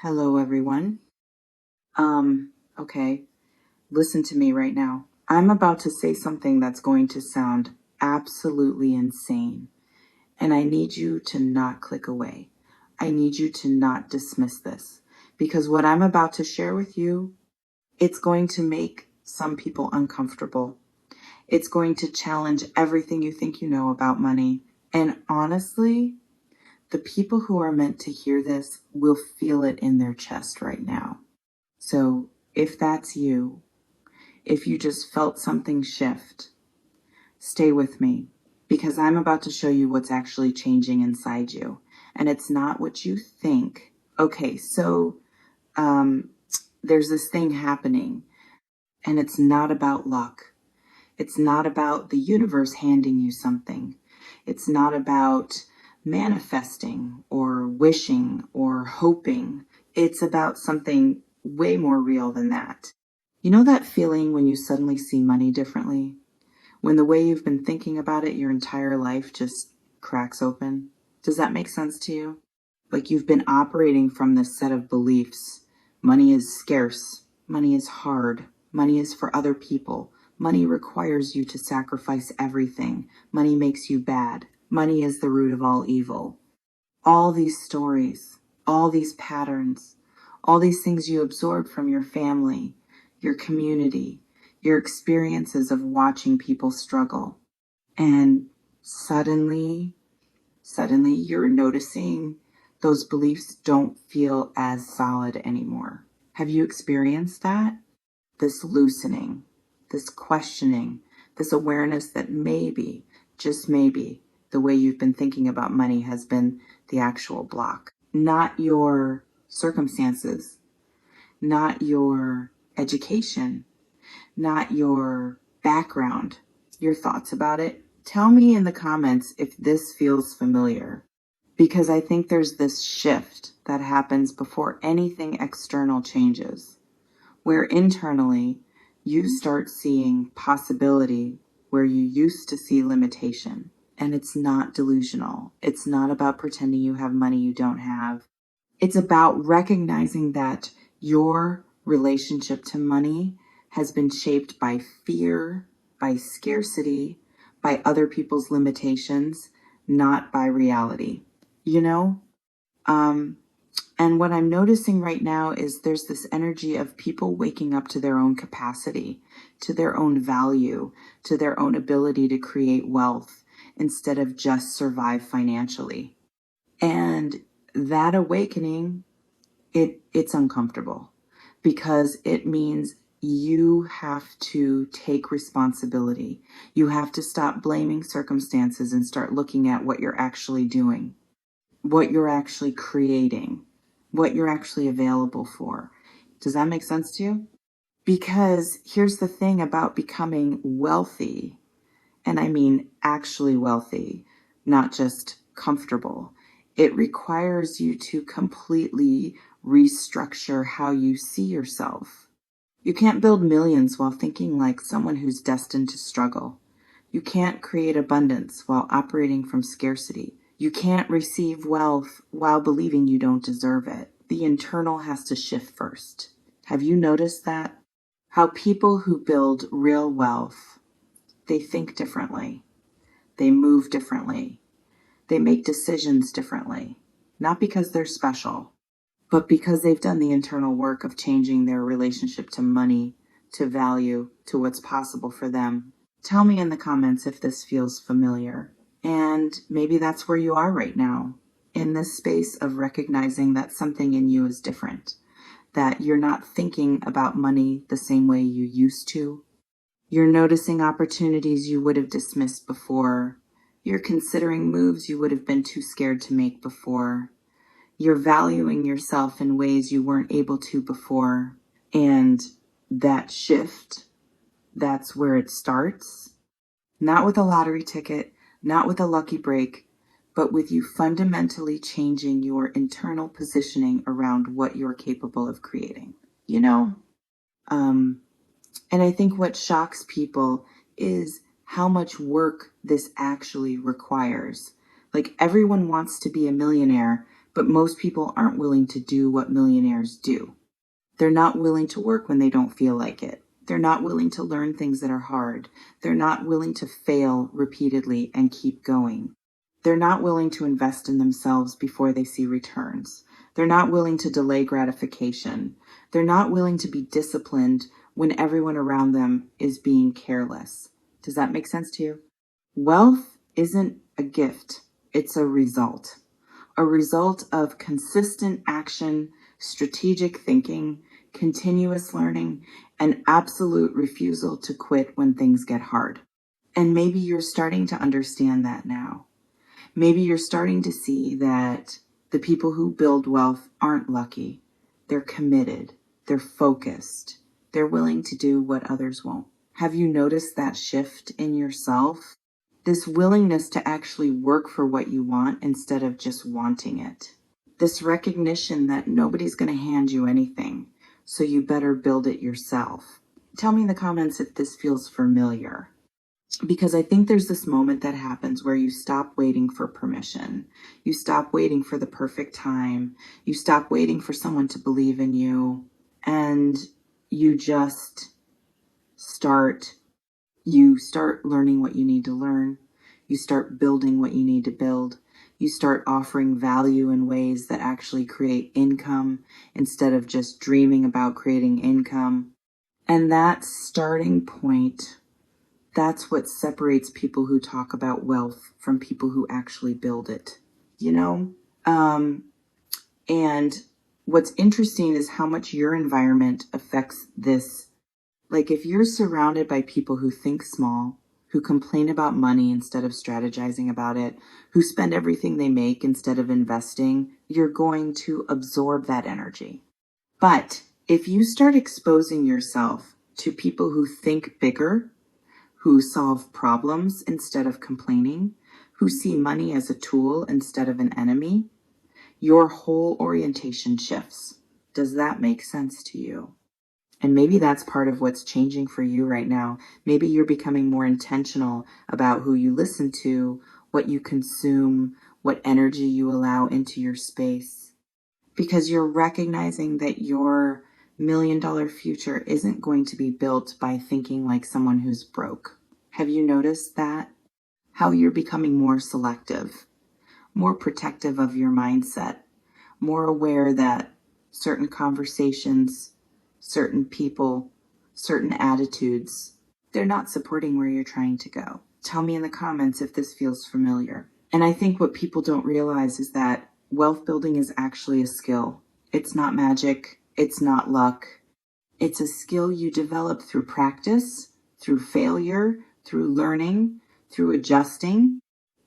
Hello, everyone. Okay, listen to me right now. I'm about to say something that's going to sound absolutely insane, and I need you to not click away. I need you to not dismiss this because what I'm about to share with you, it's going to make some people uncomfortable. It's going to challenge everything you think you know about money. And honestly, the people who are meant to hear this will feel it in their chest right now. So if that's you, if you just felt something shift, stay with me because I'm about to show you what's actually changing inside you. And it's not what you think. Okay, so um, there's this thing happening, and it's not about luck. It's not about the universe handing you something. It's not about manifesting or wishing or hoping. It's about something way more real than that. You know that feeling when you suddenly see money differently? When the way you've been thinking about it your entire life just cracks open? Does that make sense to you? Like you've been operating from this set of beliefs. Money is scarce. Money is hard. Money is for other people. Money requires you to sacrifice everything. Money makes you bad. Money is the root of all evil. All these stories, all these patterns, all these things you absorb from your family, your community, your experiences of watching people struggle. And suddenly you're noticing those beliefs don't feel as solid anymore. Have you experienced that? This loosening, this questioning, this awareness that maybe, just maybe, the way you've been thinking about money has been the actual block. Not your circumstances, not your education, not your background, your thoughts about it. Tell me in the comments if this feels familiar, because I think there's this shift that happens before anything external changes, where internally you start seeing possibility where you used to see limitation. And it's not delusional. It's not about pretending you have money you don't have. It's about recognizing that your relationship to money has been shaped by fear, by scarcity, by other people's limitations, not by reality. You know? Um, and what I'm noticing right now is there's this energy of people waking up to their own capacity, to their own value, to their own ability to create wealth instead of just survive financially. And that awakening, it's uncomfortable because it means you have to take responsibility. You have to stop blaming circumstances and start looking at what you're actually doing, what you're actually creating, what you're actually available for. Does that make sense to you? Because here's the thing about becoming wealthy, and I mean actually wealthy, not just comfortable. It requires you to completely restructure how you see yourself. You can't build millions while thinking like someone who's destined to struggle. You can't create abundance while operating from scarcity. You can't receive wealth while believing you don't deserve it. The internal has to shift first. Have you noticed that? How people who build real wealth, they think differently. They move differently. They make decisions differently. Not because they're special, but because they've done the internal work of changing their relationship to money, to value, to what's possible for them. Tell me in the comments if this feels familiar. And maybe that's where you are right now, in this space of recognizing that something in you is different, that you're not thinking about money the same way you used to. You're noticing opportunities you would have dismissed before. You're considering moves you would have been too scared to make before. You're valuing yourself in ways you weren't able to before. And that shift, that's where it starts. Not with a lottery ticket, not with a lucky break, but with you fundamentally changing your internal positioning around what you're capable of creating. You know? And I think what shocks people is how much work this actually requires. Like everyone wants to be a millionaire, But most people aren't willing to do what millionaires do. They're not willing to work when they don't feel like it. They're not willing to learn things that are hard. They're not willing to fail repeatedly and keep going. They're not willing to invest in themselves before they see returns. They're not willing to delay gratification. They're not willing to be disciplined when everyone around them is being careless. Does that make sense to you? Wealth isn't a gift, it's a result of consistent action, strategic thinking, continuous learning, and absolute refusal to quit when things get hard. And maybe you're starting to understand that now. Maybe you're starting to see that the people who build wealth aren't lucky. They're committed. They're focused. They're willing to do what others won't. Have you noticed that shift in yourself? This willingness to actually work for what you want instead of just wanting it. This recognition that nobody's going to hand you anything, so you better build it yourself. Tell me in the comments if this feels familiar. Because I think there's this moment that happens where you stop waiting for permission. You stop waiting for the perfect time. You stop waiting for someone to believe in you. And you just start learning what you need to learn. You start building what you need to build. You start offering value in ways that actually create income instead of just dreaming about creating income. And that starting point, that's what separates people who talk about wealth from people who actually build it, you know? And what's interesting is how much your environment affects this. Like if you're surrounded by people who think small, who complain about money instead of strategizing about it, who spend everything they make instead of investing, you're going to absorb that energy. But if you start exposing yourself to people who think bigger, who solve problems instead of complaining, who see money as a tool instead of an enemy, your whole orientation shifts. Does that make sense to you? And maybe that's part of what's changing for you right now. Maybe you're becoming more intentional about who you listen to, what you consume, what energy you allow into your space. Because you're recognizing that your $1,000,000 future isn't going to be built by thinking like someone who's broke. Have you noticed that? How you're becoming more selective, more protective of your mindset, more aware that certain conversations, certain people, certain attitudes, they're not supporting where you're trying to go. Tell me in the comments if this feels familiar. And I think what people don't realize is that wealth building is actually a skill. It's not magic. It's not luck. It's a skill you develop through practice, through failure, through learning, through adjusting.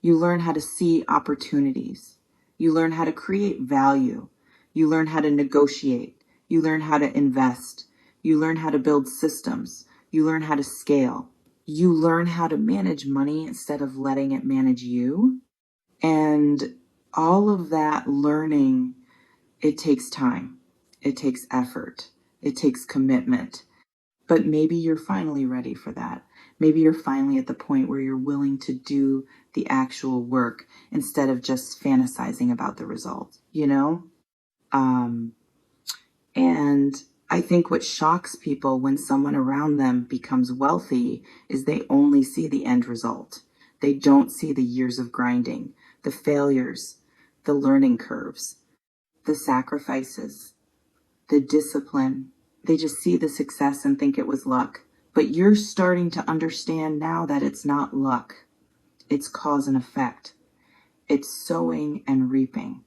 You learn how to see opportunities. You learn how to create value. You learn how to negotiate. You learn how to invest. You learn how to build systems. You learn how to scale. You learn how to manage money instead of letting it manage you. And all of that learning, it takes time. It takes effort. It takes commitment. But maybe you're finally ready for that. Maybe you're finally at the point where you're willing to do the actual work instead of just fantasizing about the result, you know? And I think what shocks people when someone around them becomes wealthy is they only see the end result. They don't see the years of grinding, the failures, the learning curves, the sacrifices, the discipline. They just see the success and think it was luck. But you're starting to understand now that it's not luck. It's cause and effect. It's sowing and reaping.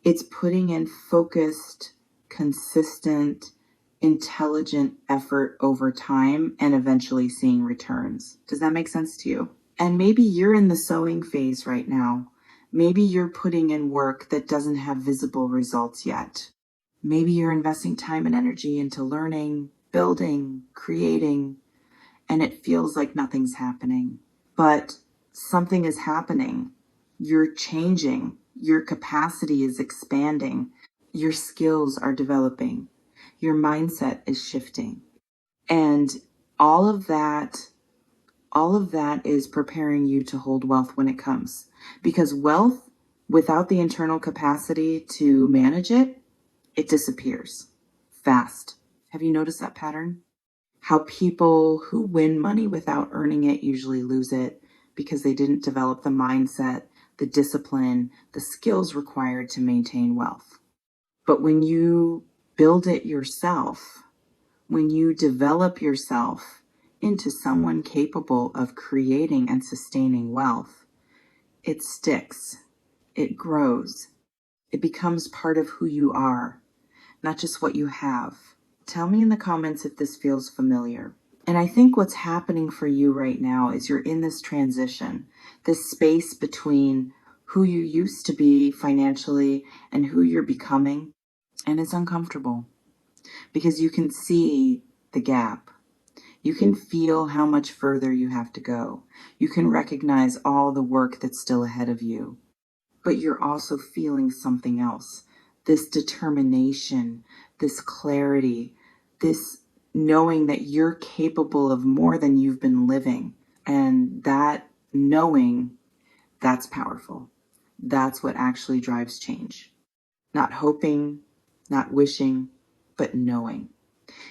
It's putting in focused, consistent, intelligent effort over time and eventually seeing returns. Does that make sense to you? And maybe you're in the sowing phase right now. Maybe you're putting in work that doesn't have visible results yet. Maybe you're investing time and energy into learning, building, creating, and it feels like nothing's happening. But something is happening. You're changing. Your capacity is expanding. Your skills are developing. Your mindset is shifting. And all of that is preparing you to hold wealth when it comes. Because wealth Without the internal capacity to manage it, it disappears fast. Have you noticed that pattern? How people who win money without earning it usually lose it because they didn't develop the mindset, the discipline, the skills required to maintain wealth. But when you build it yourself, when you develop yourself into someone capable of creating and sustaining wealth, it sticks, it grows, it becomes part of who you are, not just what you have. Tell me in the comments if this feels familiar. And I think what's happening for you right now is you're in this transition, this space between who you used to be financially and who you're becoming. And it's uncomfortable because you can see the gap. You can feel how much further you have to go. You can recognize all the work that's still ahead of you. But you're also feeling something else. This determination, this clarity, this knowing that you're capable of more than you've been living. And that knowing, that's powerful. That's what actually drives change. Not hoping, not wishing, but knowing.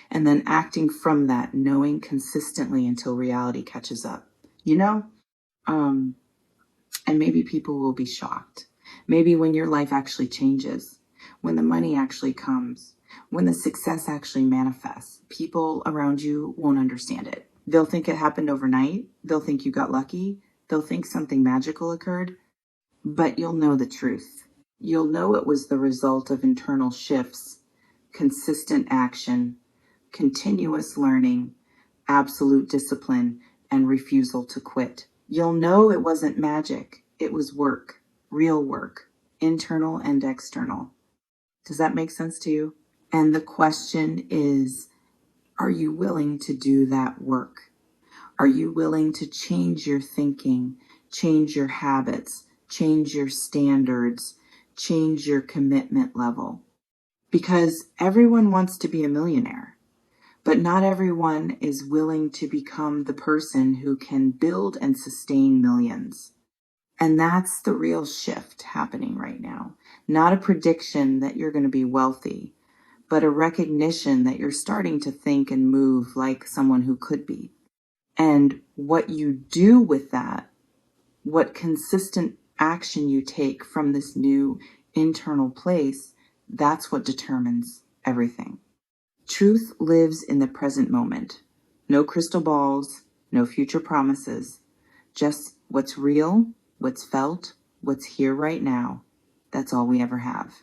And then acting from that knowing consistently until reality catches up. You know, and maybe people will be shocked. Maybe when your life actually changes, when the money actually comes, when the success actually manifests, people around you won't understand it. They'll think it happened overnight. They'll think you got lucky. They'll think something magical occurred. But you'll know the truth. You'll know it was the result of internal shifts, consistent action, continuous learning, absolute discipline, and refusal to quit. You'll know it wasn't magic. It was work, real work, internal and external. Does that make sense to you? And the question is, are you willing to do that work? Are you willing to change your thinking, change your habits, change your standards, change your commitment level? Because everyone wants to be a millionaire, but not everyone is willing to become the person who can build and sustain millions. And that's the real shift happening right now. Not a prediction that you're going to be wealthy, but a recognition that you're starting to think and move like someone who could be. And what you do with that, what consistent action you take from this new internal place, that's what determines everything. Truth lives in the present moment. No crystal balls, no future promises, just what's real, what's felt, what's here right now. That's all we ever have.